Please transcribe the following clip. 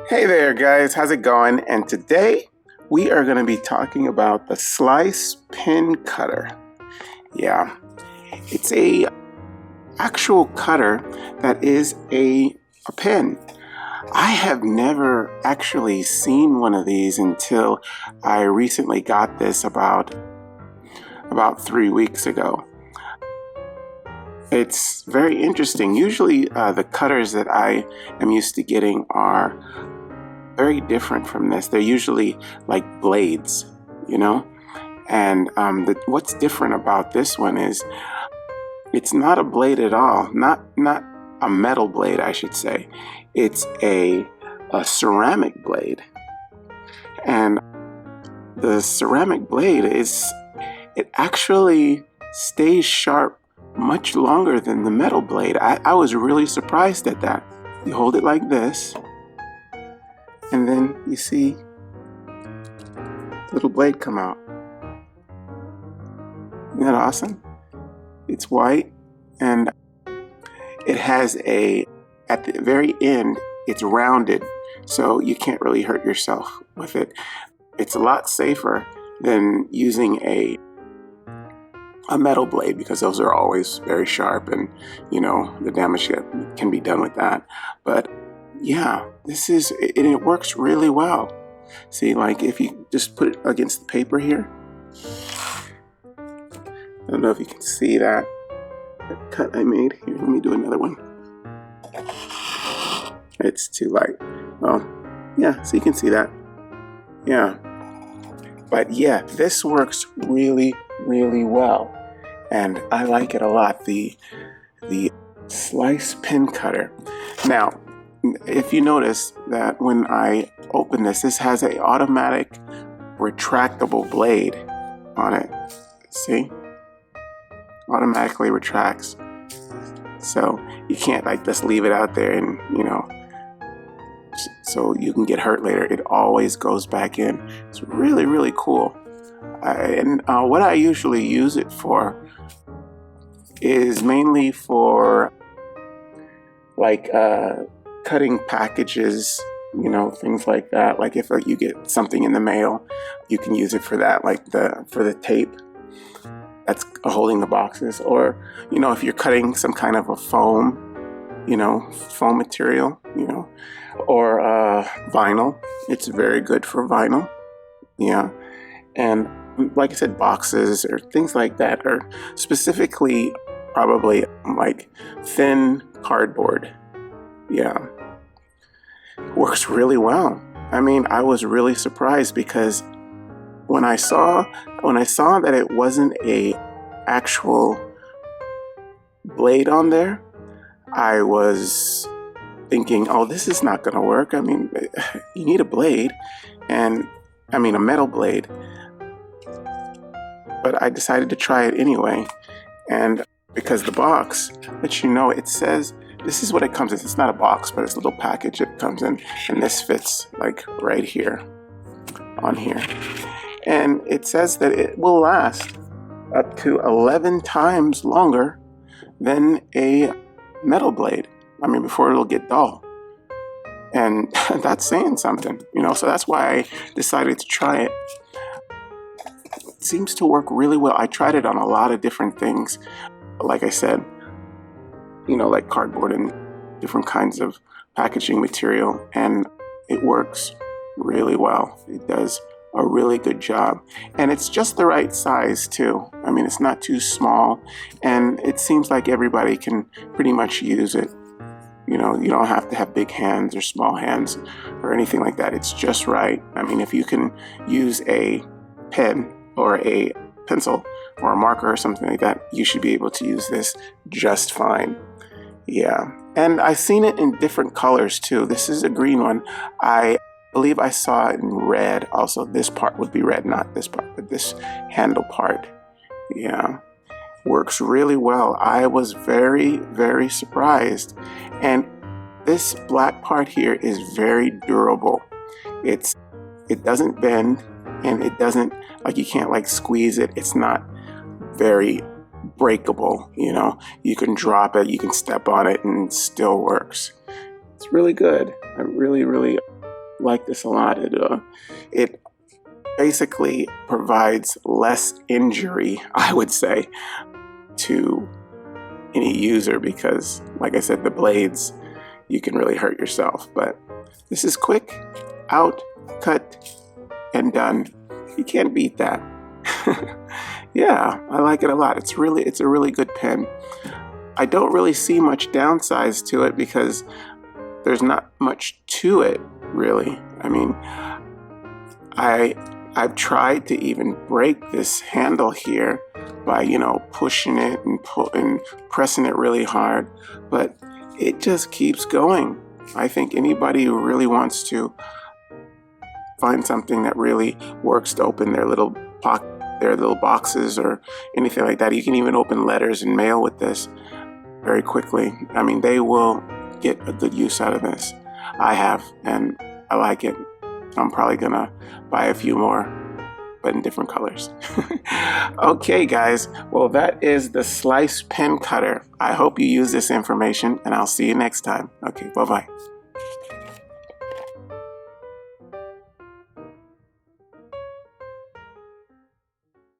Hey there, guys. How's it going? And today we are going to be talking about the slice pin cutter. Yeah, it's a actual cutter that is a pen. I have never actually seen one of these until I recently got this about 3 weeks ago. It's very interesting. Usually the cutters that I am used to getting are very different from this. They're usually like blades, you know? And what's different about this one is it's not a blade at all. Not a metal blade, I should say. It's a ceramic blade. And the ceramic blade it actually stays sharp much longer than the metal blade. I was really surprised at that. You hold it like this, and then you see the little blade come out. Isn't that awesome? It's white, and it has at the very end, it's rounded, so you can't really hurt yourself with it. It's a lot safer than using a metal blade, because those are always very sharp, and the damage that can be done with that. But yeah, it works really well. See, like if you just put it against the paper here, I don't know if you can see that cut I made here. Let me do another one. It's too light. Well, yeah, so you can see that. Yeah, but yeah, this works really, really well. And I like it a lot, the slice pin cutter. Now, if you notice that when I open this has an automatic retractable blade on it. See? Automatically retracts. So you can't like just leave it out there and, so you can get hurt later. It always goes back in. It's really, really cool. What I usually use it for is mainly for like cutting packages, things like that. Like if you get something in the mail, you can use it for that, like for the tape that's holding the boxes. Or if you're cutting some kind of a foam material, or vinyl. It's very good for vinyl. Yeah. And like I said, boxes or things like that, or specifically probably like thin cardboard. Yeah. Works really well. I mean, I was really surprised, because when I saw that it wasn't a actual blade on there, I was thinking, oh, this is not going to work. I mean, you need a blade, and I mean a metal blade. But I decided to try it anyway, and because the box lets you know, it says this is what it comes in. It's not a box, but it's a little package it comes in, and this fits like right here on here. And it says that it will last up to 11 times longer than a metal blade. I mean, before it'll get dull. And that's saying something, so that's why I decided to try it. It seems to work really well. I tried it on a lot of different things. Like I said, like cardboard and different kinds of packaging material, and it works really well. It does a really good job, and it's just the right size too. I mean, it's not too small, and it seems like everybody can pretty much use it. You don't have to have big hands or small hands or anything like that. It's just right. I mean, if you can use a pen or a pencil or a marker or something like that, you should be able to use this just fine. Yeah. And I've seen it in different colors too. This is a green one. I believe I saw it in red also. This part would be red, not this part, but this handle part. Yeah. Works really well. I was very, very surprised. And this black part here is very durable. It doesn't bend, and it doesn't, like, you can't like squeeze it. It's not very breakable. You can drop it, you can step on it, and it still works. It's really good. I really, really like this a lot. It basically provides less injury, I would say, to any user because, like I said, the blades, you can really hurt yourself. But this is quick, out, cut, and done. You can't beat that. Yeah, I like it a lot. It's a really good pen. I don't really see much downsides to it because there's not much to it, really. I mean, I've tried to even break this handle here by, pushing it and pressing it really hard, but it just keeps going. I think anybody who really wants to find something that really works to open their little boxes or anything like that, you can even open letters and mail with this very quickly. I mean, they will get a good use out of this. I have, and I like it. I'm probably gonna buy a few more, but in different colors. Okay, guys. Well, that is the Slice pen cutter. I hope you use this information, and I'll see you next time. Okay, bye-bye.